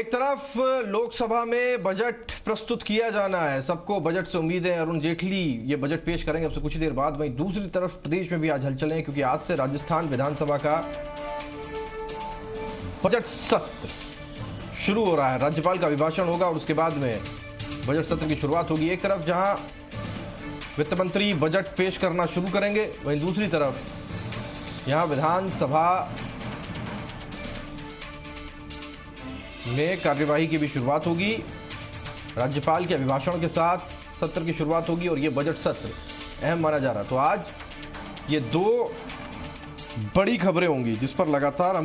एक तरफ लोकसभा में बजट प्रस्तुत किया जाना है, सबको बजट से उम्मीद है। अरुण जेटली ये बजट पेश करेंगे अब से कुछ ही देर बाद। वहीं दूसरी तरफ प्रदेश में भी आज हलचल है, क्योंकि आज से राजस्थान विधानसभा का बजट सत्र शुरू हो रहा है। राज्यपाल का अभिभाषण होगा और उसके बाद में बजट सत्र की शुरुआत होगी। एक तरफ जहां वित्त मंत्री बजट पेश करना शुरू करेंगे, वहीं दूसरी तरफ यहां विधानसभा में कार्यवाही की भी शुरुआत होगी। राज्यपाल के अभिभाषण के साथ सत्र की शुरुआत होगी और यह बजट सत्र अहम माना जा रहा है। तो आज ये दो बड़ी खबरें होंगी जिस पर लगातार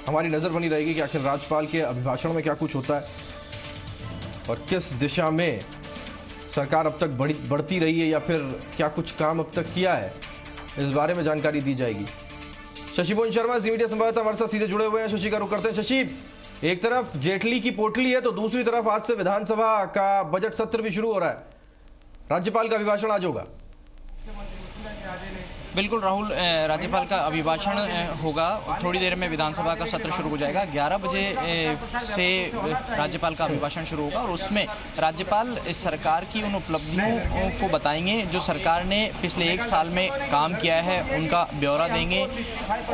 हमारी नजर बनी रहेगी कि आखिर राज्यपाल के अभिभाषण में क्या कुछ होता है और किस दिशा में सरकार अब तक बढ़ती रही है या फिर क्या कुछ काम अब तक किया है, इस बारे में जानकारी दी जाएगी। शशि भूषण शर्मा जी मीडिया संवाददाता हमारे साथ सीधे जुड़े हुए हैं। शशि का रुख करते हैं। शशि, एक तरफ जेटली की पोटली है तो दूसरी तरफ आज से विधानसभा का बजट सत्र भी शुरू हो रहा है। राज्यपाल का अभिभाषण आज होगा। बिल्कुल राहुल, राज्यपाल का अभिभाषण होगा। थोड़ी देर में विधानसभा का सत्र शुरू हो जाएगा। 11 बजे से राज्यपाल का अभिभाषण शुरू होगा और उसमें राज्यपाल सरकार की उन उपलब्धियों को बताएंगे जो सरकार ने पिछले 1 साल में काम किया है, उनका ब्यौरा देंगे।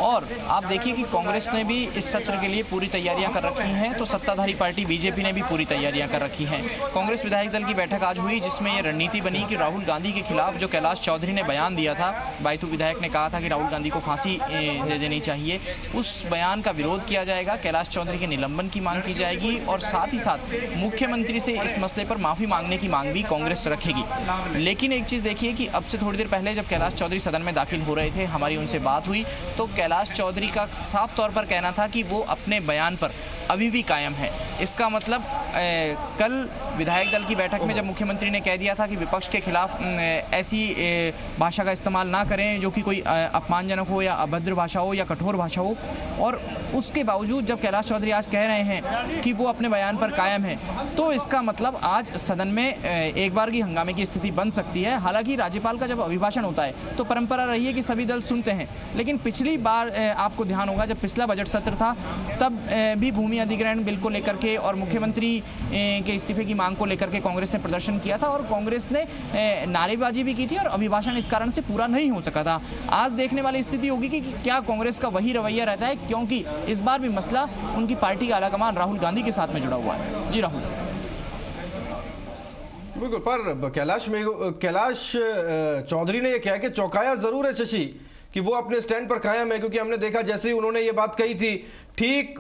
और आप देखिए कि कांग्रेस ने भी इस सत्र के लिए पूरी तैयारियां कर रखी हैं, तो सत्ताधारी पार्टी बीजेपी ने भी पूरी तैयारियां कर रखी हैं। कांग्रेस विधायक दल की बैठक आज हुई, जिसमें यह रणनीति बनी कि राहुल गांधी के खिलाफ जो कैलाश चौधरी ने बयान दिया था, बैतूल विधायक ने कहा था कि राहुल गांधी को फांसी दे देनी चाहिए, उस बयान का विरोध किया जाएगा। कैलाश चौधरी के निलंबन की मांग की जाएगी और साथ ही साथ मुख्यमंत्री से इस मसले पर माफी मांगने की मांग भी कांग्रेस रखेगी। लेकिन एक चीज देखिए कि अब से थोड़ी देर पहले जब कैलाश चौधरी सदन में दाखिल हो रहे थे, हमारी उनसे बात हुई, तो कैलाश चौधरी का साफ तौर पर कहना था कि वो अपने बयान पर अभी भी कायम है। इसका मतलब कल विधायक दल की बैठक में जब मुख्यमंत्री ने कह दिया था कि विपक्ष के खिलाफ ऐसी भाषा का इस्तेमाल ना करें जो कि कोई अपमानजनक हो या अभद्र भाषा हो या कठोर भाषा हो, और उसके बावजूद जब कैलाश चौधरी आज कह रहे हैं कि वो अपने बयान पर कायम है, तो इसका मतलब आज सदन में एक बार की हंगामे की स्थिति बन सकती है। हालांकि राज्यपाल का जब अभिभाषण होता है तो परंपरा रही है कि सभी दल सुनते हैं, लेकिन पिछली बार आपको ध्यान होगा जब पिछला बजट सत्र था तब भी भूमि अधिग्रहण बिल को लेकर के और मुख्यमंत्री के इस्तीफे की मांग को लेकर के कांग्रेस ने प्रदर्शन किया था और कांग्रेस ने नारेबाजी भी की थी और अभिभाषण इस कारण से पूरा नहीं हो सका था। आज देखने वाली स्थिति होगी कि क्या कांग्रेस का वही रवैया रहता है, क्योंकि इस बार भी मसला उनकी पार्टी का आलाकमान राहुल गांधी के साथ में जुड़ा हुआ है। जी राहुल। बिल्कुल, पर कैलाश चौधरी ने यह कहा कि चौंकाया जरूर है शशि कि वो अपने स्टैंड पर कायम है, क्योंकि हमने देखा जैसे ही उन्होंने ये बात कही थी, ठीक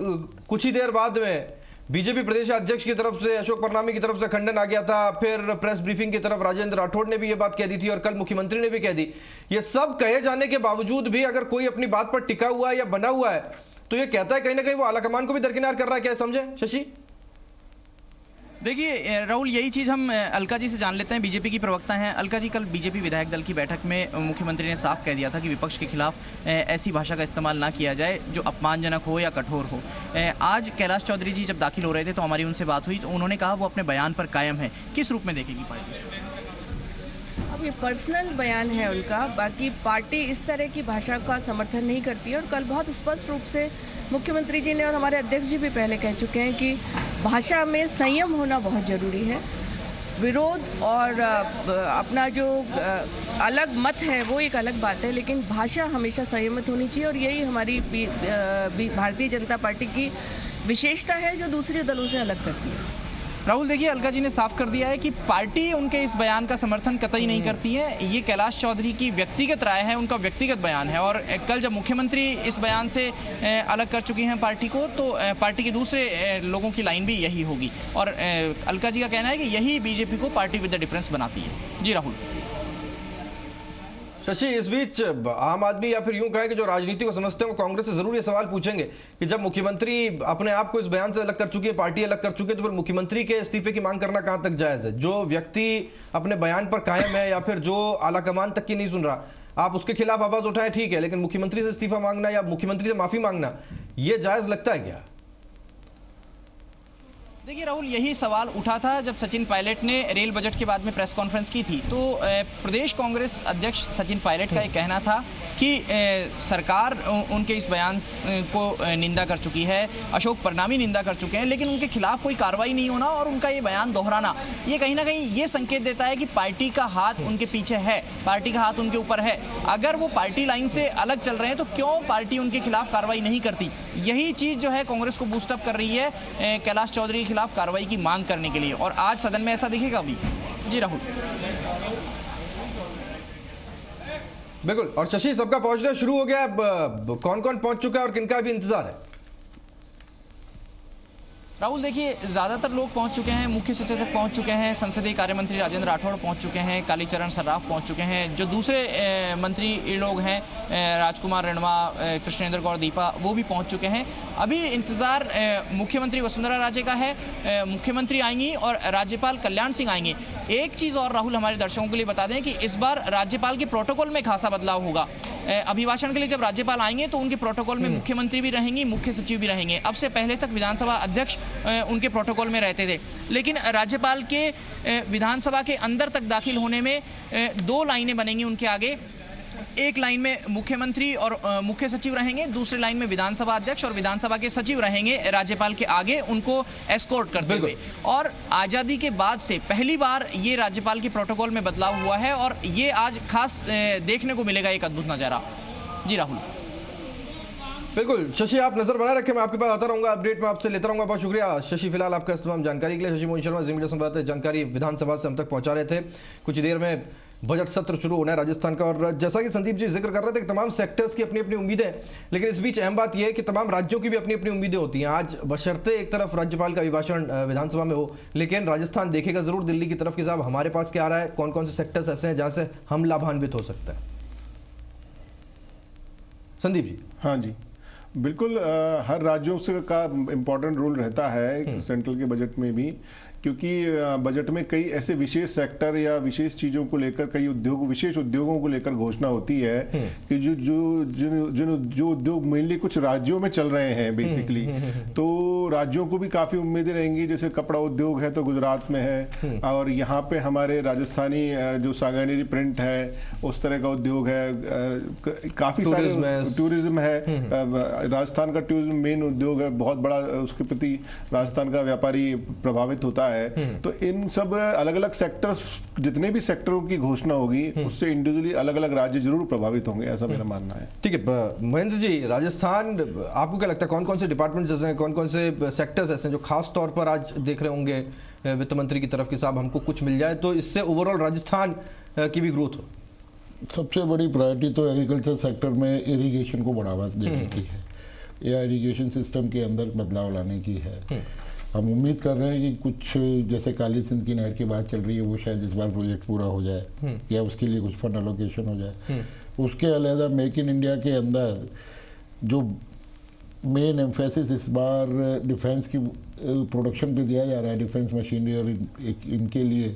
कुछ ही देर बाद में बीजेपी प्रदेश अध्यक्ष की तरफ से, अशोक परनामी की तरफ से खंडन आ गया था। फिर प्रेस ब्रीफिंग की तरफ राजेंद्र राठौड़ ने भी ये बात कह दी थी और कल मुख्यमंत्री ने भी कह दी। ये सब कहे जाने के बावजूद भी अगर कोई अपनी बात पर टिका हुआ है या बना हुआ है तो ये कहता है कहीं ना कहीं वो आलाकमान को भी दरकिनार कर रहा है। क्या समझे शशि? देखिए राहुल, यही चीज़ हम अलका जी से जान लेते हैं, बीजेपी की प्रवक्ता हैं। अलका जी, कल बीजेपी विधायक दल की बैठक में मुख्यमंत्री ने साफ कह दिया था कि विपक्ष के खिलाफ ऐसी भाषा का इस्तेमाल ना किया जाए जो अपमानजनक हो या कठोर हो। आज कैलाश चौधरी जी जब दाखिल हो रहे थे तो हमारी उनसे बात हुई, तो उन्होंने कहा वो अपने बयान पर कायम है। किस रूप में देखेगी पार्टी? अब ये पर्सनल बयान है उनका, बाकी पार्टी इस तरह की भाषा का समर्थन नहीं करती है। और कल बहुत स्पष्ट रूप से मुख्यमंत्री जी ने और हमारे अध्यक्ष जी भी पहले कह चुके हैं कि भाषा में संयम होना बहुत जरूरी है। विरोध और अपना जो अलग मत है वो एक अलग बात है, लेकिन भाषा हमेशा संयमित होनी चाहिए और यही हमारी भारतीय जनता पार्टी की विशेषता है जो दूसरे दलों से अलग करती है। राहुल, देखिए अलका जी ने साफ कर दिया है कि पार्टी उनके इस बयान का समर्थन कतई नहीं करती है। ये कैलाश चौधरी की व्यक्तिगत राय है, उनका व्यक्तिगत बयान है। और कल जब मुख्यमंत्री इस बयान से अलग कर चुकी हैं पार्टी को, तो पार्टी के दूसरे लोगों की लाइन भी यही होगी। और अलका जी का कहना है कि यही बीजेपी को पार्टी विद द डिफरेंस बनाती है। जी राहुल। शशि, इस बीच आम आदमी या फिर यूं कहें कि जो राजनीति को समझते हैं वो कांग्रेस से जरूर ये सवाल पूछेंगे कि जब मुख्यमंत्री अपने आप को इस बयान से अलग कर चुकी है, पार्टी अलग कर चुकी है, तो फिर मुख्यमंत्री के इस्तीफे की मांग करना कहां तक जायज है? जो व्यक्ति अपने बयान पर कायम है या फिर जो आलाकमान तक की नहीं सुन रहा, आप उसके खिलाफ आवाज उठाएं ठीक है, लेकिन मुख्यमंत्री से इस्तीफा मांगना या मुख्यमंत्री से माफी मांगना, यह जायज लगता है क्या? देखिए राहुल, यही सवाल उठा था जब सचिन पायलट ने रेल बजट के बाद में प्रेस कॉन्फ्रेंस की थी। तो प्रदेश कांग्रेस अध्यक्ष सचिन पायलट का ये कहना था कि सरकार उनके इस बयान को निंदा कर चुकी है, अशोक परनामी निंदा कर चुके हैं, लेकिन उनके खिलाफ कोई कार्रवाई नहीं होना और उनका ये बयान दोहराना, ये कहीं ना कहीं ये संकेत देता है कि पार्टी का हाथ उनके पीछे है, पार्टी का हाथ उनके ऊपर है। अगर वो पार्टी लाइन से अलग चल रहे हैं तो क्यों पार्टी उनके खिलाफ कार्रवाई नहीं करती? यही चीज जो है कांग्रेस को बूस्टअप कर रही है कैलाश चौधरी के खिलाफ कार्रवाई की मांग करने के लिए, और आज सदन में ऐसा दिखेगा भी। जी राहुल। बिल्कुल। और शशि, सबका पहुंचना शुरू हो गया, अब कौन कौन पहुंच चुका है और किनका भी इंतजार है? राहुल देखिए, ज्यादातर लोग पहुंच चुके हैं, मुख्य सचेतक पहुंच चुके हैं, संसदीय कार्य मंत्री राजेंद्र राठौड़ पहुंच चुके हैं, कालीचरण सर्राफ पहुंच चुके हैं, जो दूसरे मंत्री लोग हैं राजकुमार रेणवा, कृष्णेंद्र गौर दीपा, वो भी पहुंच चुके हैं। अभी इंतजार मुख्यमंत्री वसुंधरा राजे का है, मुख्यमंत्री आएंगी और राज्यपाल कल्याण सिंह आएंगे। एक चीज और राहुल हमारे दर्शकों के लिए बता दें कि इस बार राज्यपाल के प्रोटोकॉल में खासा बदलाव होगा। अभिभाषण के लिए जब राज्यपाल आएंगे तो उनके प्रोटोकॉल में मुख्यमंत्री भी रहेंगी, मुख्य सचिव भी रहेंगे। अब से पहले तक विधानसभा अध्यक्ष उनके प्रोटोकॉल में रहते थे, लेकिन राज्यपाल के विधानसभा के अंदर तक दाखिल होने में दो लाइनें बनेंगी उनके आगे। एक लाइन में मुख्यमंत्री और मुख्य सचिव रहेंगे, दूसरी लाइन में विधानसभा अध्यक्ष और विधानसभा के सचिव रहेंगे राज्यपाल के आगे, उनको एस्कॉर्ट करते हुए। और आजादी के बाद से पहली बार ये राज्यपाल के प्रोटोकॉल में बदलाव हुआ है और ये आज खास देखने को मिलेगा एक अद्भुत नजारा। जी राहुल। बिल्कुल शशि, आप नजर बनाए रखें, मैं आपके पास आता रहूंगा, अपडेट में आपसे लेता रहूंगा। बहुत शुक्रिया शशि फिलहाल आपका तमाम जानकारी के लिए। शशि मोहन शर्मा जी मीडिया संवाददाता, जानकारी विधानसभा से हम तक पहुंचा रहे थे। कुछ देर में बजट सत्र शुरू होना है राजस्थान का, और जैसा कि संदीप जी जिक्र कर रहे थे कि तमाम सेक्टर्स की अपनी अपनी उम्मीदें, लेकिन इस बीच अहम बात यह है कि तमाम राज्यों की भी अपनी अपनी उम्मीदें होती हैं। आज बशर्ते एक तरफ राज्यपाल का अभिभाषण विधानसभा में हो, लेकिन राजस्थान देखेगा जरूर दिल्ली की तरफ कि साहब हमारे पास क्या आ रहा है, कौन कौन से सेक्टर्स ऐसे हैं जहां से हम लाभान्वित हो सकते हैं। संदीप जी। हाँ जी, बिल्कुल। हर राज्यों से का इम्पोर्टेंट रोल रहता है सेंट्रल के बजट में भी, क्योंकि बजट में कई ऐसे विशेष सेक्टर या विशेष चीजों को लेकर, कई विशेष उद्योगों को लेकर घोषणा होती है कि जो उद्योग मेनली कुछ राज्यों में चल रहे हैं बेसिकली, तो राज्यों को भी काफी उम्मीदें रहेंगी। जैसे कपड़ा उद्योग है तो गुजरात में है, और यहाँ पे हमारे राजस्थानी जो सागानेरी प्रिंट है उस तरह का उद्योग है, काफी सारे टूरिज्म है। राजस्थान का टूरिज्म मेन उद्योग है, बहुत बड़ा, उसके प्रति राजस्थान का व्यापारी प्रभावित होता है। तो इन सब अलग अलग सेक्टर्स, जितने भी सेक्टरों की घोषणा होगी उससे इंडिविजुअली अलग अलग राज्य जरूर प्रभावित होंगे, ऐसा मेरा मानना है। ठीक है महेंद्र जी, राजस्थान आपको क्या लगता है कौन कौन से डिपार्टमेंट जैसे हैं, कौन कौन से सेक्टर्स ऐसे हैं जो खास तौर पर आज देख रहे होंगे वित्त मंत्री की तरफ कि साहब हमको कुछ मिल जाए तो इससे ओवरऑल राजस्थान की भी ग्रोथ हो? सबसे बड़ी प्रायोरिटी तो एग्रीकल्चर सेक्टर में इरिगेशन को बढ़ावा देने की है, या इरिगेशन सिस्टम के अंदर बदलाव लाने की है। हम उम्मीद कर रहे हैं कि कुछ जैसे काली सिंध की नहर की बात चल रही है वो शायद इस बार प्रोजेक्ट पूरा हो जाए, या उसके लिए कुछ फंड एलोकेशन हो जाए। उसके अलावा मेक इन इंडिया के अंदर जो मेन एम्फेसिस इस बार डिफेंस की प्रोडक्शन पे दिया जा रहा है, डिफेंस मशीनरी और इनके लिए,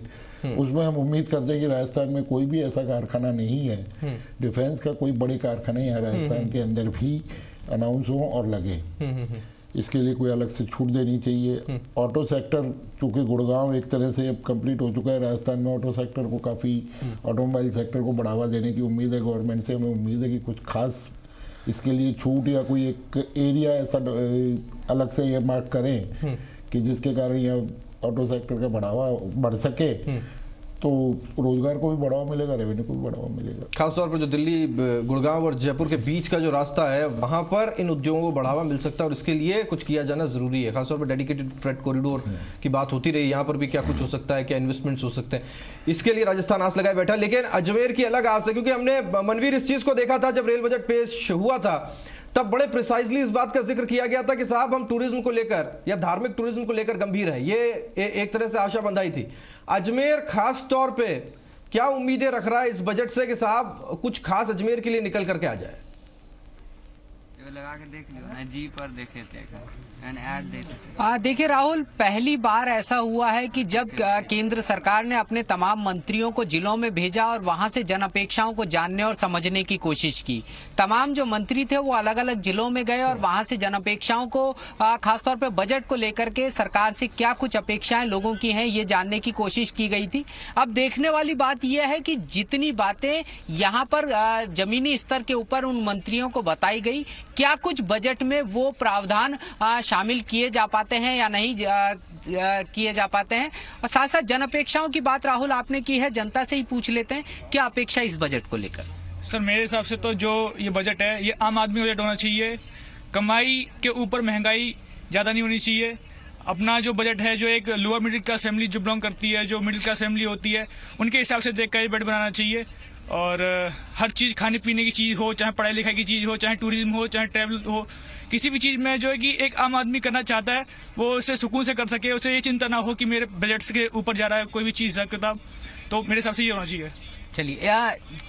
उसमें हम उम्मीद करते हैं कि राजस्थान में कोई भी ऐसा कारखाना नहीं है, डिफेंस का कोई बड़े कारखाने यहाँ राजस्थान के अंदर भी अनाउंस हो और लगे। इसके लिए कोई अलग से छूट देनी चाहिए। ऑटो सेक्टर, चूंकि गुड़गांव एक तरह से अब कंप्लीट हो चुका है, राजस्थान में ऑटो सेक्टर को काफ़ी, ऑटोमोबाइल सेक्टर को बढ़ावा देने की उम्मीद है गवर्नमेंट से। हमें उम्मीद है कि कुछ खास इसके लिए छूट या कोई एक एरिया ऐसा अलग से एयरमार्क करें कि जिसके कारण यह ऑटो सेक्टर का बढ़ावा बढ़ सके, तो रोजगार को भी बढ़ावा मिलेगा, रेवेन्यू को भी बढ़ावा मिलेगा। खासतौर पर जो दिल्ली, गुड़गांव और जयपुर के बीच का जो रास्ता है वहां पर इन उद्योगों को बढ़ावा मिल सकता है और इसके लिए कुछ किया जाना जरूरी है। खासतौर पर डेडिकेटेड फ्रेट कॉरिडोर की बात होती रही, यहाँ पर भी क्या कुछ हो सकता है, क्या इन्वेस्टमेंट्स हो सकते हैं, इसके लिए राजस्थान आस लगाए बैठा। लेकिन अजमेर की अलग आस है, क्योंकि हमने मनवीर इस चीज को देखा था जब रेल बजट पेश हुआ था, तब बड़े प्रिसाइजली इस बात का जिक्र किया गया था कि साहब हम टूरिज्म को लेकर या धार्मिक टूरिज्म को लेकर गंभीर है, ये एक तरह से आशा बंधाई थी। अजमेर खास तौर पे क्या उम्मीदें रख रहा है इस बजट से कि साहब कुछ खास अजमेर के लिए निकल करके आ जाए? लगा के देख लियो ना, जी पर देखे थे एंड ऐड देखे थे। देखिए राहुल, पहली बार ऐसा हुआ है कि जब केंद्र सरकार ने अपने तमाम मंत्रियों को जिलों में भेजा और वहां से जन अपेक्षाओं को जानने और समझने की कोशिश की। तमाम जो मंत्री थे वो अलग अलग जिलों में गए और वहां से जन अपेक्षाओं को, खासतौर पे बजट को लेकर के सरकार से क्या कुछ अपेक्षाएं लोगों की हैं, ये जानने की कोशिश की गई थी। अब देखने वाली बात यह है कि जितनी बातें यहाँ पर जमीनी स्तर के ऊपर उन मंत्रियों को बताई गई, क्या कुछ बजट में वो प्रावधान शामिल किए जा पाते हैं या नहीं किए जा पाते हैं। और साथ साथ जन अपेक्षाओं की बात राहुल आपने की है, जनता से ही पूछ लेते हैं क्या अपेक्षा इस बजट को लेकर। सर मेरे हिसाब से तो जो ये बजट है ये आम आदमी बजट होना चाहिए। कमाई के ऊपर महंगाई ज़्यादा नहीं होनी चाहिए। अपना जो बजट है, जो एक लोअर मिडिल क्लास फैमिली जो बिलोंग करती है, जो मिडिल क्लास फैमिली होती है, उनके हिसाब से देख कर ये बजट बनाना चाहिए। और हर चीज़, खाने पीने की चीज़ हो, चाहे पढ़ाई लिखाई की चीज़ हो, चाहे टूरिज्म हो, चाहे ट्रैवल हो, किसी भी चीज़ में जो है कि एक आम आदमी करना चाहता है वो उसे सुकून से कर सके, उसे ये चिंता ना हो कि मेरे बजट के ऊपर जा रहा है कोई भी चीज़ हिसाब किताब। तो मेरे हिसाब से ये होना चाहिए। चलिए,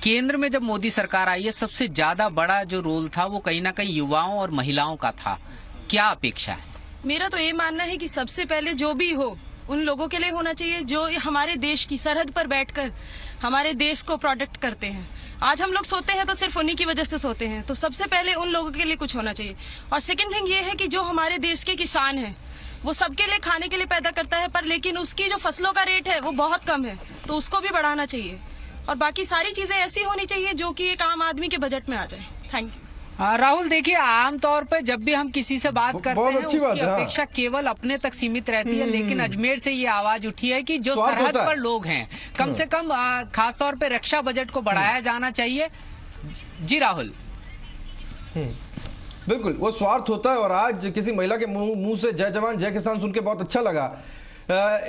केंद्र में जब मोदी सरकार आई है, सबसे ज्यादा बड़ा जो रोल था वो कहीं ना कहीं युवाओं और महिलाओं का था। क्या अपेक्षा है? मेरा तो ये मानना है कि सबसे पहले जो भी हो उन लोगों के लिए होना चाहिए जो हमारे देश की सरहद पर बैठकर हमारे देश को प्रोटेक्ट करते हैं। आज हम लोग सोते हैं तो सिर्फ उन्हीं की वजह से सोते हैं, तो सबसे पहले उन लोगों के लिए कुछ होना चाहिए। और सेकंड थिंग ये है कि जो हमारे देश के किसान हैं वो सबके लिए खाने के लिए पैदा करता है, पर लेकिन उसकी जो फसलों का रेट है वो बहुत कम है, तो उसको भी बढ़ाना चाहिए। और बाकी सारी चीजें ऐसी होनी चाहिए जो कि एक आम आदमी के बजट में आ जाए। Thank you. राहुल, देखिए आमतौर पर जब भी हम किसी से बात करते हैं उसकी अपेक्षा केवल अपने तक सीमित रहती है, लेकिन अजमेर से ये आवाज उठी है कि जो सरहद पर लोग हैं, कम से कम खासतौर पे रक्षा बजट को बढ़ाया जाना चाहिए। जी राहुल। बिल्कुल, वो स्वार्थ होता है। और आज किसी महिला के मुंह से जय जवान जय किसान सुन के बहुत अच्छा लगा।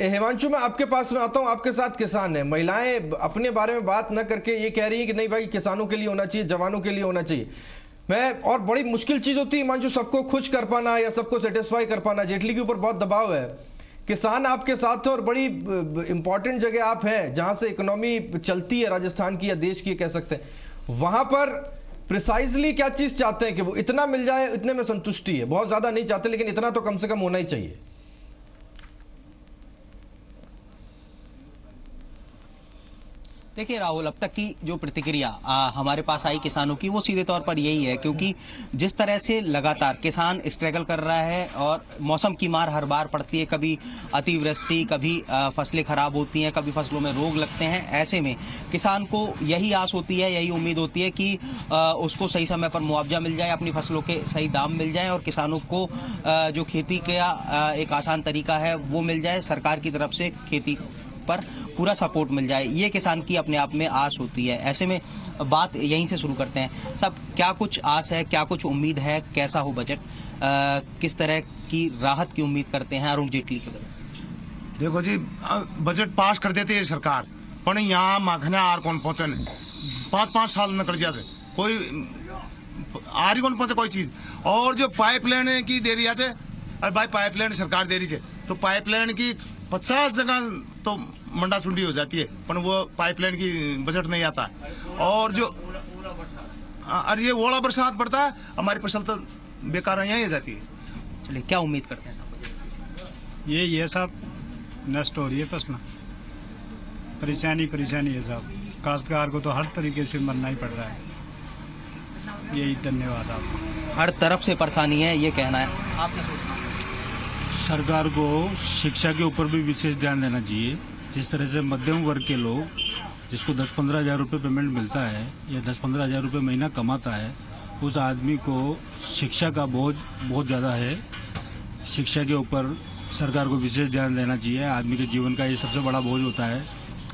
हिमांशु, मैं आपके पास में आता हूं। आपके साथ किसान है, महिलाएं अपने बारे में बात न करके ये कह रही है कि नहीं भाई किसानों के लिए होना चाहिए, जवानों के लिए होना चाहिए। और बड़ी मुश्किल चीज होती है हिमांशु, सबको खुश कर पाना या सबको सेटिस्फाई कर पाना। जेटली के ऊपर बहुत दबाव है, किसान आपके साथ है और बड़ी इंपॉर्टेंट जगह आप हैं जहां से इकोनॉमी चलती है राजस्थान की या देश की कह सकते हैं। वहां पर प्रिसाइजली क्या चीज चाहते हैं कि वो इतना मिल जाए, इतने में संतुष्टि है, बहुत ज्यादा नहीं चाहते, लेकिन इतना तो कम से कम होना ही चाहिए। देखिए राहुल, अब तक की जो प्रतिक्रिया हमारे पास आई किसानों की वो सीधे तौर पर यही है, क्योंकि जिस तरह से लगातार किसान स्ट्रगल कर रहा है और मौसम की मार हर बार पड़ती है, कभी अतिवृष्टि, कभी फसलें खराब होती हैं, कभी फसलों में रोग लगते हैं। ऐसे में किसान को यही आस होती है, यही उम्मीद होती है कि उसको सही समय पर मुआवजा मिल जाए, अपनी फसलों के सही दाम मिल जाए और किसानों को जो खेती का एक आसान तरीका है वो मिल जाए, सरकार की तरफ से खेती पर पूरा सपोर्ट मिल जाए। ये किसान की अपने आप में आस होती है। ऐसे में बात यहीं से शुरू करते हैं। सब क्या कुछ आस है, क्या कुछ उम्मीद है, कैसा हो बजट, किस तरह की राहत की उम्मीद करते हैं अरुण जेटली के बजट? देखो जी, बजट पास कर देती है सरकार, पर यहाँ माखना आर कौन पहुंचे, 5-5 साल निकल जाते, कोई आर ही कौन पहुंचे कोई चीज। और जो पाइपलाइन की दे रही है, अरे भाई पाइपलाइन सरकार दे रही है, तो पाइपलाइन की 50 जगह तो मंडा चुंडी हो जाती है, पर वो पाइपलाइन की बजट नहीं आता। और जो अरे ये ओला बरसात पड़ता है, हमारी फसल तो बेकार यहीं हो जाती है। चलिए, क्या उम्मीद करते हैं? ये सब नष्ट हो रही है फसल, परेशानी है साहब। काश्तकार को तो हर तरीके से मरना ही पड़ रहा है। यही, धन्यवाद आपको। हर तरफ से परेशानी है, ये कहना है। आप क्या सोचते हैं? सरकार को शिक्षा के ऊपर भी विशेष ध्यान देना चाहिए। जिस तरह से मध्यम वर्ग के लोग जिसको 10-15 हज़ार रुपये पेमेंट मिलता है या 10-15 हज़ार रुपये महीना कमाता है, उस आदमी को शिक्षा का बोझ बहुत ज़्यादा है। शिक्षा के ऊपर सरकार को विशेष ध्यान देना चाहिए। आदमी के जीवन का ये सबसे बड़ा बोझ होता है।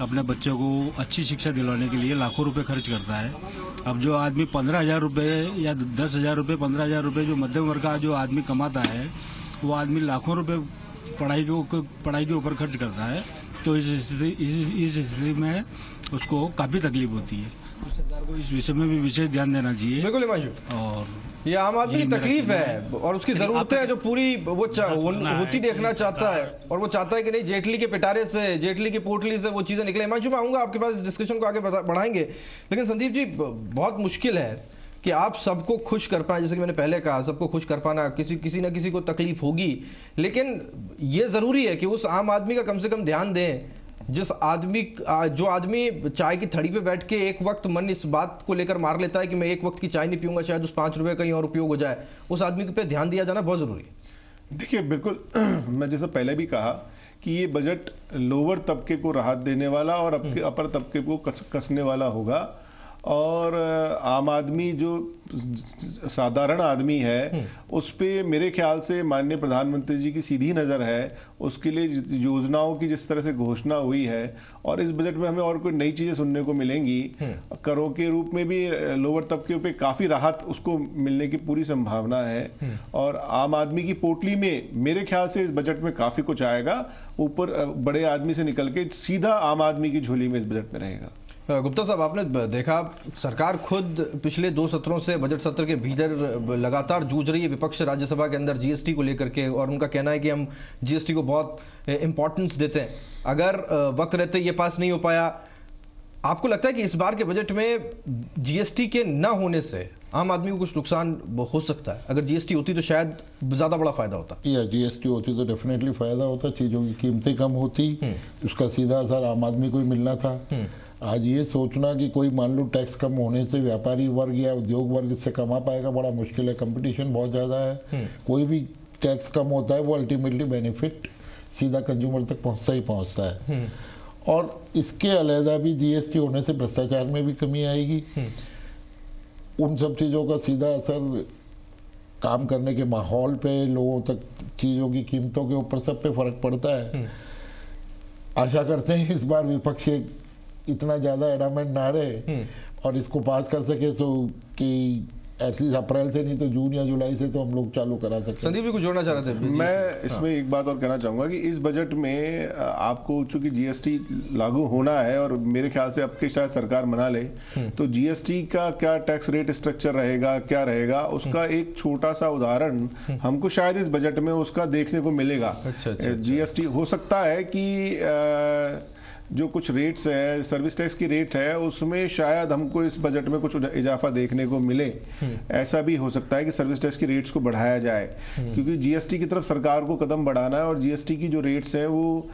अपने बच्चों को अच्छी शिक्षा दिलाने के लिए लाखों रुपए खर्च करता है। अब जो आदमी 15,000 रुपये या 10,000 रुपये, 15,000 रुपये जो मध्यम वर्ग का जो आदमी कमाता है, वो आदमी लाखों रुपए पढ़ाई के ऊपर खर्च करता है। तो इस स्थिति में उसको काफी तकलीफ होती है। सरकार को इस विषय में भी विशेष ध्यान देना चाहिए। बिल्कुल हिमांशु, और ये आम आदमी की तकलीफ है और उसकी जरूरतें हैं जो पूरी वो होती देखना चाहता है, और वो चाहता है कि नहीं जेटली के पिटारे से, जेटली की पोटली से वो चीजें निकले। हिमांशु, मैं आऊंगा आपके पास, डिस्कशन को आगे बढ़ाएंगे, लेकिन संदीप जी बहुत मुश्किल है कि आप सबको खुश कर पाए, जैसे कि मैंने पहले कहा, सबको खुश कर पाना, किसी ना किसी को तकलीफ होगी, लेकिन ये जरूरी है कि उस आम आदमी का कम से कम ध्यान दें, जो आदमी चाय की थड़ी पे बैठ के एक वक्त मन इस बात को लेकर मार लेता है कि मैं एक वक्त की चाय नहीं पीऊंगा, शायद उस 5 रुपए कहीं और उपयोग हो जाए, उस आदमी पे ध्यान दिया जाना बहुत जरूरी है। देखिए, बिल्कुल मैं जैसे पहले भी कहा कि ये बजट लोअर तबके को राहत देने वाला और अपर तबके को कसने वाला होगा, और आम आदमी जो साधारण आदमी है उस पे मेरे ख्याल से माननीय प्रधानमंत्री जी की सीधी नज़र है। उसके लिए योजनाओं की जिस तरह से घोषणा हुई है, और इस बजट में हमें और कोई नई चीज़ें सुनने को मिलेंगी, करों के रूप में भी लोअर तबके पे काफ़ी राहत उसको मिलने की पूरी संभावना है, और आम आदमी की पोटली में मेरे ख्याल से इस बजट में काफ़ी कुछ आएगा, ऊपर बड़े आदमी से निकल के सीधा आम आदमी की झोली में इस बजट में रहेगा। गुप्ता साहब, आपने देखा सरकार खुद पिछले 2 सत्रों से बजट सत्र के भीतर लगातार जूझ रही है विपक्ष राज्यसभा के अंदर जीएसटी को लेकर के, और उनका कहना है कि हम जीएसटी को बहुत इंपॉर्टेंस देते हैं, अगर वक्त रहते ये पास नहीं हो पाया। आपको लगता है कि इस बार के बजट में जीएसटी के न होने से आम आदमी को कुछ नुकसान हो सकता है? अगर जीएसटी होती तो शायद ज्यादा बड़ा फायदा होता। या जीएसटी होती तो डेफिनेटली फायदा होता, चीजों की कीमतें कम होती, उसका सीधा असर आम आदमी को ही मिलना था। आज ये सोचना कि कोई मान लो टैक्स कम होने से व्यापारी वर्ग या उद्योग वर्ग इससे कमा पाएगा, बड़ा मुश्किल है। कंपटीशन बहुत ज्यादा है। कोई भी टैक्स कम होता है वो अल्टीमेटली बेनिफिट सीधा कंज्यूमर तक पहुंचता है। और इसके अलहदा भी जीएसटी होने से भ्रष्टाचार में भी कमी आएगी। उन सब चीजों का सीधा असर काम करने के माहौल पे, लोगों तक चीजों की कीमतों के ऊपर सब पे फर्क पड़ता है। आशा करते हैं इस बार विपक्ष इतना ज्यादा एडामेंट ना रहे और इसको पास कर सके, सो कि एटलीस्ट अप्रैल से नहीं तो जून या जुलाई से तो हम लोग चालू करा सकते हैं। संदीप भी कुछ जोड़ना चाह रहे थे? मैं इसमें एक बात और कहना चाहूंगा कि इस बजट में आपको चूंकि जीएसटी लागू होना है, और मेरे ख्याल से अब की शायद सरकार मना ले, तो जीएसटी का क्या टैक्स रेट स्ट्रक्चर रहेगा, क्या रहेगा, उसका एक छोटा सा उदाहरण हमको शायद इस बजट में उसका देखने को मिलेगा। जीएसटी हो सकता है कि जो कुछ रेट्स है, सर्विस टैक्स की रेट है, उसमें शायद हमको इस बजट में कुछ इजाफा देखने को मिले। ऐसा भी हो सकता है कि सर्विस टैक्स की रेट्स को बढ़ाया जाए, क्योंकि जीएसटी की तरफ सरकार को कदम बढ़ाना है, और जीएसटी की जो रेट्स हैं वो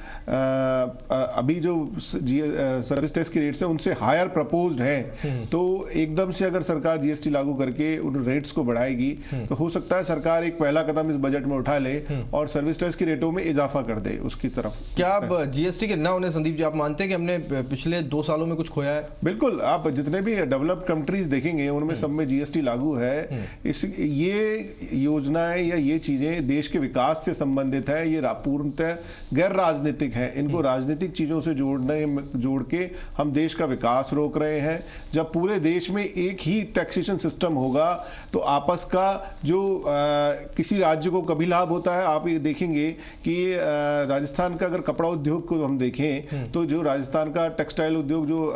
अभी जो सर्विस टैक्स की रेट्स हैं उनसे हायर प्रपोज्ड हैं। तो एकदम से अगर सरकार जीएसटी लागू करके उन रेट्स को बढ़ाएगी तो हो सकता है सरकार एक पहला कदम इस बजट में उठा ले और सर्विस टैक्स की रेटों में इजाफा कर दे उसकी तरफ। क्या आप जीएसटी के न होने, संदीप जी, आप मानते हैं कि हमने पिछले 2 सालों में कुछ खोया है? बिल्कुल, आप जितने भी डेवलप्ड कंट्रीज देखेंगे उनमें सब में जीएसटी लागू है। ये योजनाएं या ये चीजें देश के विकास से संबंधित है, ये पूर्णतः गैर राजनीतिक है। इनको राजनीतिक चीजों से जोड़ के हम देश का विकास रोक रहे हैं। जब पूरे देश में एक ही टैक्सेशन सिस्टम होगा तो आपस का जो किसी राज्य को कभी लाभ होता है। आप ये देखेंगे कि राजस्थान का अगर कपड़ा उद्योग को हम देखें तो जो राजस्थान का टेक्सटाइल उद्योग जो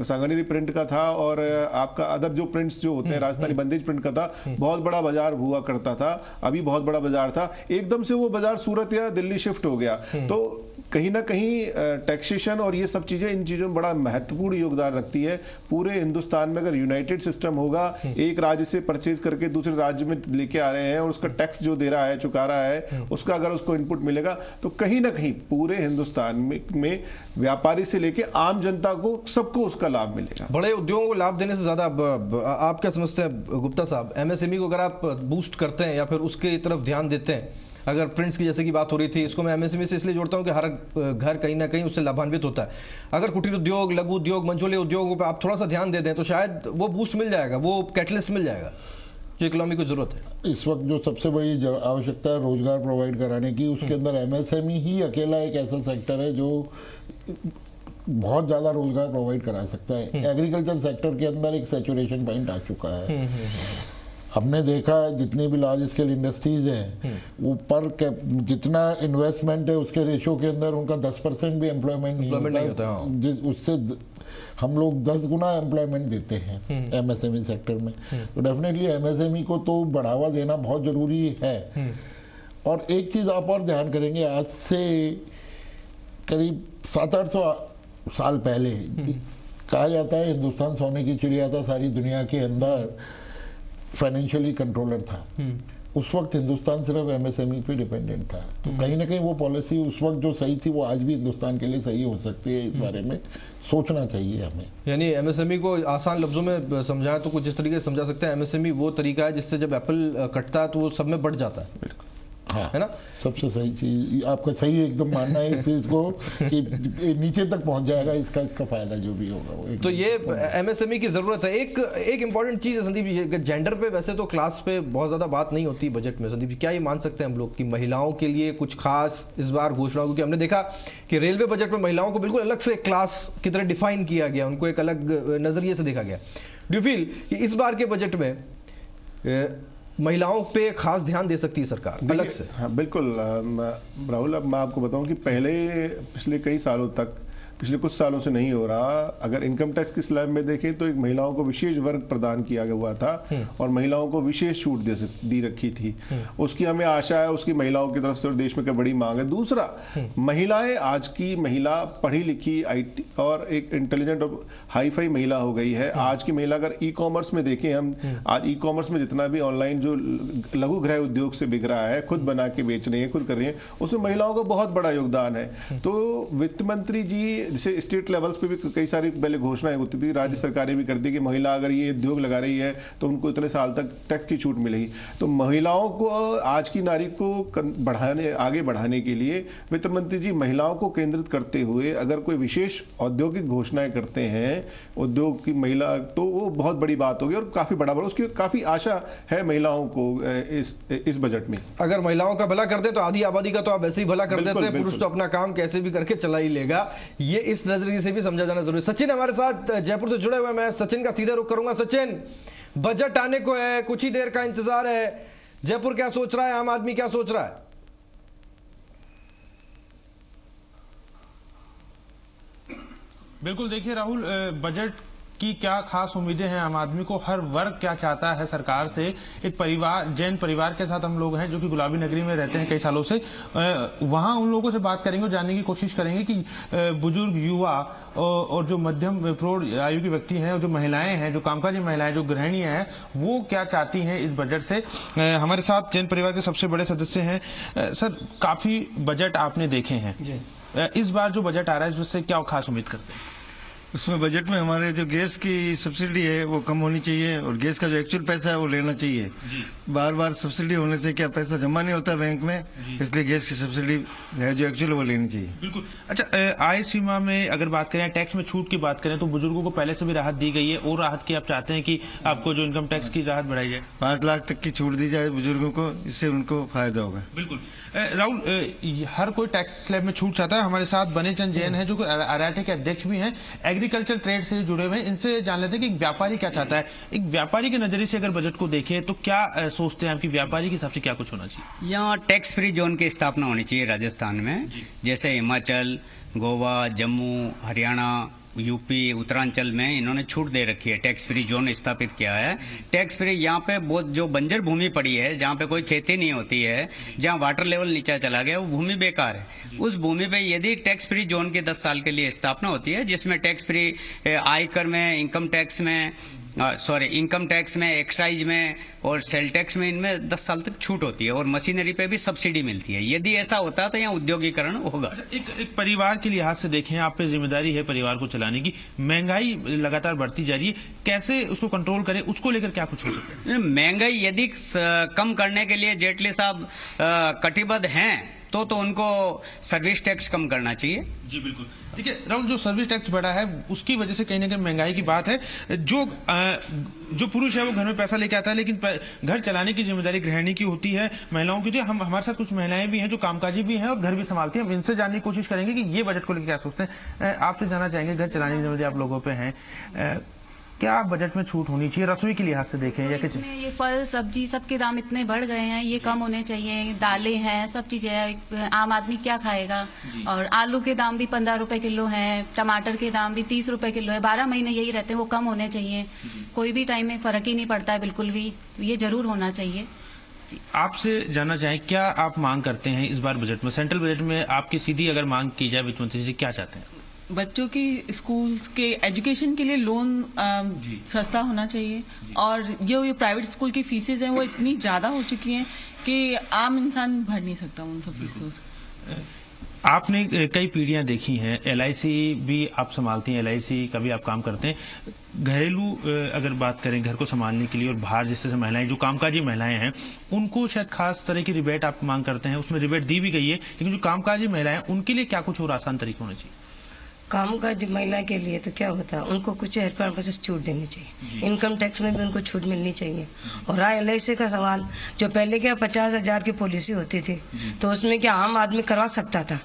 सांगानेरी प्रिंट का था और आपका अदर जो प्रिंट्स जो होते हैं राजस्थानी बंदेज प्रिंट का था, बहुत बड़ा बाजार हुआ करता था, अभी बहुत बड़ा बाजार था, एकदम से वो बाजार सूरत या दिल्ली शिफ्ट हो गया। तो कहीं ना कहीं टैक्सेशन और ये सब चीजें इन चीजों में बड़ा महत्वपूर्ण योगदान रखती है। पूरे हिंदुस्तान में अगर यूनाइटेड सिस्टम होगा, एक राज्य से परचेज करके दूसरे राज्य में लेके आ रहे हैं और उसका टैक्स जो दे रहा है, चुका रहा है, उसका अगर उसको इनपुट मिलेगा तो कहीं ना कहीं पूरे हिंदुस्तान में व्यापारी से लेके आम जनता को सबको उसका लाभ मिलेगा। बड़े उद्योगों को लाभ देने से ज्यादा आप क्या समझते हैं गुप्ता साहब, एमएसएमई को अगर आप बूस्ट करते हैं या फिर उसके तरफ ध्यान देते हैं? अगर प्रिंट्स की जैसे की बात हो रही थी, इसको मैं एमएसएमई से इसलिए जोड़ता हूं कि हर घर कहीं ना कहीं उससे लाभान्वित होता है। अगर कुटीर उद्योग, लघु उद्योग, मंझोले उद्योगों पर आप थोड़ा सा ध्यान दे दें तो शायद वो बूस्ट मिल जाएगा, वो कैटलिस्ट मिल जाएगा जो इकोनॉमी को जरूरत है। इस वक्त जो सबसे बड़ी आवश्यकता है रोजगार प्रोवाइड कराने की, उसके अंदर एमएसएमई ही अकेला एक ऐसा सेक्टर है जो बहुत ज्यादा रोजगार प्रोवाइड करा सकता है। एग्रीकल्चर सेक्टर के अंदर एक सैचुरेशन पॉइंट आ चुका है। हमने देखा जितनी भी लार्ज स्केल इंडस्ट्रीज हैं, ऊपर जितना इन्वेस्टमेंट है उसके रेशो के अंदर उनका 10% भी एम्प्लॉयमेंट नहीं होता। उससे हम लोग 10 गुना एम्प्लॉयमेंट देते हैं एमएसएमई सेक्टर में। तो डेफिनेटली एमएसएमई को तो बढ़ावा देना बहुत जरूरी है। और एक चीज आप और ध्यान करेंगे, आज से करीब 700-800 साल पहले कहा जाता है हिंदुस्तान सोने की चिड़िया था सारी दुनिया के अंदर। फाइनेंशियली कंट्रोलर था, उस वक्त हिंदुस्तान सिर्फ एमएसएमई पे डिपेंडेंट था। तो कहीं ना कहीं वो पॉलिसी उस वक्त जो सही थी वो आज भी हिंदुस्तान के लिए सही हो सकती है। इस बारे में सोचना चाहिए हमें। यानी एमएसएमई को आसान लफ्जों में समझाया तो कुछ इस तरीके से समझा सकते हैं, एमएसएमई वो तरीका है जिससे जब एप्पल कटता है तो वो सब में बढ़ जाता है। हाँ, है ना? सबसे सही चीज आपका सही एकदम मानना है इस चीज को कि नीचे तक पहुंच जाएगा, इसका फायदा जो भी होगा वो। तो ये एमएसएमई की जरूरत है। एक इंपॉर्टेंट चीज है संदीप जी, जेंडर पे वैसे तो क्लास पे बहुत ज्यादा बात नहीं होती बजट में। संदीप जी, क्या ये मान सकते हैं हम लोग कि महिलाओं के लिए कुछ खास इस बार घोषणा होगी? क्योंकि हमने देखा कि रेलवे बजट में महिलाओं को बिल्कुल अलग से क्लास की तरह डिफाइन किया गया, उनको एक अलग नजरिए से देखा गया। डू यू फील कि इस बार के बजट में महिलाओं पे खास ध्यान दे सकती है सरकार अलग से? हाँ बिल्कुल राहुल, अब मैं आपको बताऊं कि पिछले कई सालों तक, पिछले कुछ सालों से नहीं हो रहा। अगर इनकम टैक्स की स्लैब में देखें तो एक महिलाओं को विशेष वर्ग प्रदान किया गया हुआ था और महिलाओं को विशेष छूट दी रखी थी। उसकी हमें आशा है, उसकी महिलाओं की तरफ से और देश में क्या बड़ी मांग है। दूसरा, महिलाएं, आज की महिला पढ़ी लिखी, आईटी और एक इंटेलिजेंट और हाई फाई महिला हो गई है। आज की महिला अगर ई कॉमर्स में देखें हम, आज ई कॉमर्स में जितना भी ऑनलाइन जो लघु गृह उद्योग से बिक रहा है, खुद बना के बेच रही है, खुद कर रही है, उसमें महिलाओं का बहुत बड़ा योगदान है। तो वित्त मंत्री जी, जैसे स्टेट लेवल्स पे भी कई सारी पहले घोषणाएं होती थी, राज्य सरकारें भी करती कि महिला अगर ये उद्योग लगा रही है तो उनको इतने साल तक टैक्स की छूट मिलेगी। तो महिलाओं को, आज की नारी को आगे बढ़ाने के लिए वित्त मंत्री जी महिलाओं को केंद्रित करते हुए अगर कोई विशेष औद्योगिक घोषणाएं करते हैं उद्योग की महिला, तो वो बहुत बड़ी बात होगी और काफी बड़ा उसकी काफी आशा है महिलाओं को इस बजट में। अगर महिलाओं का भला कर दे तो आधी आबादी का तो आप वैसे ही भला कर देते हैं, पुरुष तो अपना काम कैसे भी करके चला ही लेगा। ये इस नजरिए से भी समझा जाना जरूरी है। सचिन हमारे साथ जयपुर से जुड़े हुए, मैं सचिन का सीधे रुख करूंगा। सचिन, बजट आने को है, कुछ ही देर का इंतजार है, जयपुर क्या सोच रहा है, आम आदमी क्या सोच रहा है? बिल्कुल, देखिए राहुल, बजट की क्या खास उम्मीदें हैं आम आदमी को, हर वर्ग क्या चाहता है सरकार से। एक परिवार, जैन परिवार के साथ हम लोग हैं जो कि गुलाबी नगरी में रहते हैं कई सालों से, वहां उन लोगों से बात करेंगे और जानने की कोशिश करेंगे कि बुजुर्ग, युवा और जो मध्यम प्रौढ़ आयु के व्यक्ति हैं और जो महिलाएं हैं, जो कामकाजी महिलाएं, जो गृहिणियां हैं, वो क्या चाहती हैं इस बजट से। हमारे साथ जैन परिवार के सबसे बड़े सदस्य हैं। सर, काफी बजट आपने देखे हैं, इस बार जो बजट आ रहा है इससे क्या खास उम्मीद करते हैं? उसमें बजट में हमारे जो गैस की सब्सिडी है वो कम होनी चाहिए और गैस का जो एक्चुअल पैसा है वो लेना चाहिए। बार बार सब्सिडी होने से क्या पैसा जमा नहीं होता बैंक में, इसलिए गैस की सब्सिडी है जो एक्चुअल वो लेनी चाहिए। बिल्कुल। अच्छा, आय सीमा में अगर बात करें, टैक्स में छूट की बात करें तो बुजुर्गों को पहले से भी राहत दी गई है, और राहत की आप चाहते हैं कि आपको जो इनकम टैक्स की राहत बढ़ाई जाए? 5 लाख तक की छूट दी जाए बुजुर्गों को, इससे उनको फायदा होगा। बिल्कुल। राहुल, हर कोई टैक्स स्लैब में छूट चाहता है। हमारे साथ बनेचंद जैन है जो आरआईटी के अध्यक्ष भी हैं, एग्रीकल्चर ट्रेड से जुड़े हुए हैं। इनसे जान लेते हैं कि एक व्यापारी क्या चाहता है। एक व्यापारी के नजरिए से अगर बजट को देखें तो क्या सोचते हैं आपकी, व्यापारी के हिसाब से क्या कुछ होना चाहिए? यहाँ टैक्स फ्री जोन की स्थापना होनी चाहिए राजस्थान में, जैसे हिमाचल, गोवा, जम्मू, हरियाणा, यूपी, उत्तरांचल में इन्होंने छूट दे रखी है, टैक्स फ्री जोन स्थापित किया है। टैक्स फ्री यहाँ पे बहुत जो बंजर भूमि पड़ी है, जहाँ पे कोई खेती नहीं होती है, जहाँ वाटर लेवल नीचे चला गया, वो भूमि बेकार है। उस भूमि पे यदि टैक्स फ्री जोन के 10 साल के लिए स्थापना होती है, जिसमें टैक्स फ्री आयकर में, इनकम टैक्स में, एक्साइज में और सेल टैक्स में, इनमें 10 साल तक छूट होती है और मशीनरी पे भी सब्सिडी मिलती है। यदि ऐसा होता तो यहाँ उद्योगीकरण होगा। एक परिवार के लिहाज से देखें, आप पे जिम्मेदारी है परिवार को चलाने की, महंगाई लगातार बढ़ती जा रही है, कैसे उसको कंट्रोल करें, उसको लेकर क्या कुछ हो सकता है? महंगाई यदि कम करने के लिए जेटली साहब कटिबद्ध हैं तो उनको सर्विस टैक्स कम करना चाहिए। जी बिल्कुल। देखिए राहुल, जो सर्विस टैक्स बढ़ा है उसकी वजह से कहीं ना कहीं महंगाई की बात है। जो पुरुष है वो घर में पैसा लेके आता है, लेकिन घर चलाने की जिम्मेदारी गृहिणी की होती है, महिलाओं की होती है। हमारे साथ कुछ महिलाएं भी हैं जो कामकाजी भी हैं और घर भी संभालती हैं। हम इनसे जानने की कोशिश करेंगे कि ये बजट को लेकर क्या सोचते हैं। आपसे जानना चाहेंगे, घर चलाने की जिम्मेदारी आप लोगों पे है, क्या बजट में छूट होनी चाहिए, रसोई के लिहाज से देखें या किसी? ये फल सब्जी सबके दाम इतने बढ़ गए हैं, ये कम होने चाहिए। दालें हैं, सब चीजें हैं, आम आदमी क्या खाएगा। और आलू के दाम भी 15 रुपए किलो हैं, टमाटर के दाम भी 30 रुपए किलो है, 12 महीने यही रहते हैं, वो कम होने चाहिए। कोई भी टाइम में फर्क ही नहीं पड़ता है बिल्कुल भी, तो ये जरूर होना चाहिए। आपसे जानना चाहें, क्या आप मांग करते हैं इस बार बजट में, सेंट्रल बजट में आपकी सीधी अगर मांग की जाए वित्त मंत्री से, क्या चाहते हैं? बच्चों की स्कूल के एजुकेशन के लिए लोन सस्ता होना चाहिए। और जो ये प्राइवेट स्कूल की फीसेज हैं वो इतनी ज़्यादा हो चुकी हैं कि आम इंसान भर नहीं सकता उन सब फीसों से। आपने कई पीढ़ियां देखी हैं, LIC भी आप संभालती हैं, LIC का भी आप काम करते हैं। घरेलू अगर बात करें घर को संभालने के लिए और बाहर जैसे महिलाएं जो कामकाजी महिलाएं हैं उनको शायद खास तरह की रिबेट आप मांग करते हैं, उसमें रिबेट दी भी गई है, लेकिन जो कामकाजी महिलाएं उनके लिए क्या कुछ और आसान तरीके होने चाहिए? कामकाज महिला के लिए तो क्या होता है, उनको कुछ एडवांस छूट देनी चाहिए, इनकम टैक्स में भी उनको छूट मिलनी चाहिए। और LIC का सवाल, जो पहले क्या 50,000 की पॉलिसी होती थी तो उसमें क्या आम आदमी करवा सकता था,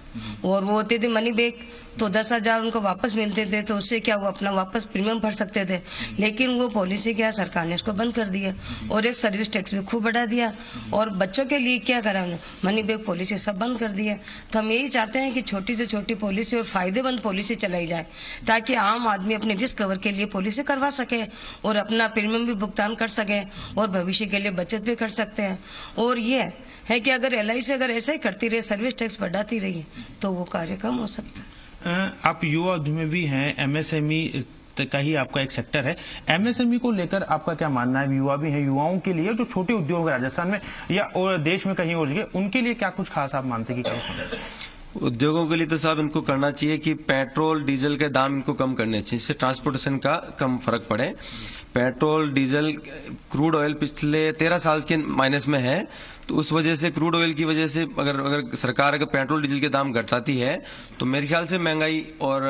और वो होती थी मनी बैक, तो 10,000 उनको वापस मिलते थे, तो उससे क्या वो अपना वापस प्रीमियम भर सकते थे। लेकिन वो पॉलिसी क्या सरकार ने उसको बंद कर दिया, और एक सर्विस टैक्स भी खूब बढ़ा दिया, और बच्चों के लिए क्या करा मनी बैक पॉलिसी सब बंद कर दिया। तो हम यही चाहते हैं कि छोटी से छोटी पॉलिसी और फायदेमंद पॉलिसी चलाई जाए, ताकि आम आदमी अपने रिस्क कवर के लिए पॉलिसी करवा सके और अपना प्रीमियम भी भुगतान कर सके और भविष्य के लिए बचत भी कर सकते हैं। और ये है कि अगर LIC अगर ऐसा ही करती रही, सर्विस टैक्स बढ़ाती रही, तो वो कार्य कम हो सकता है। आप युवा उद्यमी भी हैं, MSME का ही आपका एक सेक्टर है। MSME को लेकर आपका क्या मानना है? युवा भी हैं, युवाओं के लिए जो छोटे उद्योग राजस्थान में या और देश में कहीं और जगह, उनके लिए क्या कुछ खास आप मानते हैं कि क्या? उद्योगों के लिए तो साहब इनको करना चाहिए कि पेट्रोल डीजल के दाम इनको कम करने चाहिए, जिससे ट्रांसपोर्टेशन का कम फर्क पड़े। पेट्रोल डीजल क्रूड ऑयल पिछले 13 साल के माइनस में है, तो उस वजह से क्रूड ऑयल की वजह से अगर सरकार अगर पेट्रोल डीजल के दाम घटाती है तो मेरे ख्याल से महंगाई और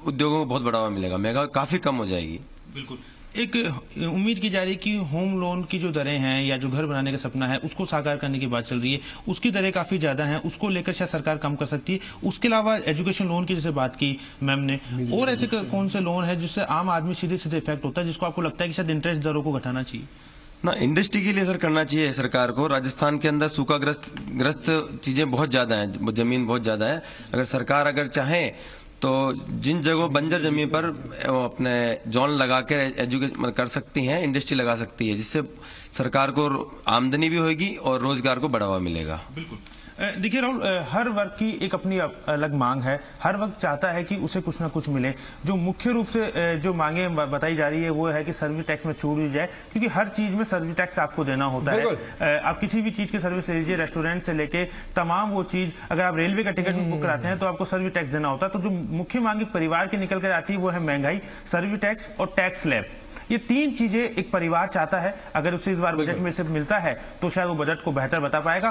उद्योगों को बहुत बढ़ावा मिलेगा, महंगाई काफी कम हो जाएगी। बिल्कुल। एक उम्मीद की जा रही है कि होम लोन की जो दरें हैं या जो घर बनाने का सपना है उसको साकार करने की बात चल रही है, उसकी दरें काफी ज्यादा हैं, उसको लेकर शायद सरकार कम कर सकती है। उसके अलावा एजुकेशन लोन की जैसे बात की मैम ने, और ऐसे कौन से लोन है जिससे आम आदमी सीधे सीधे इफेक्ट होता है, जिसको आपको लगता है कि शायद इंटरेस्ट दरों को घटाना चाहिए? ना, इंडस्ट्री के लिए सर करना चाहिए सरकार को। राजस्थान के अंदर सूखा ग्रस्त चीजें बहुत ज्यादा हैं, जमीन बहुत ज्यादा है। अगर सरकार अगर चाहे तो जिन जगहों बंजर जमीन पर अपने जोन लगा कर एजुकेशन कर सकती हैं, इंडस्ट्री लगा सकती है, जिससे सरकार को आमदनी भी होगी और रोजगार को बढ़ावा मिलेगा। बिल्कुल। देखिए राहुल, हर वर्ग की एक अपनी अलग मांग है, हर वर्ग चाहता है कि उसे कुछ ना कुछ मिले। जो मुख्य रूप से जो मांगे बताई जा रही है वो है कि सर्विस टैक्स में छूट दी जाए, क्योंकि हर चीज में सर्विस टैक्स आपको देना होता है। आप किसी भी चीज की सर्विस ले लीजिए, रेस्टोरेंट से लेके तमाम वो चीज, अगर आप रेलवे का टिकट बुक कराते हैं तो आपको सर्विस टैक्स देना होता है। तो जो मुख्य मांग परिवार की निकल कर आती है वो है महंगाई, सर्विस टैक्स और टैक्स स्लैब। ये तीन चीजें एक परिवार चाहता है, अगर उसे इस बार बजट में से मिलता है तो शायद वो बजट को बेहतर बता पाएगा।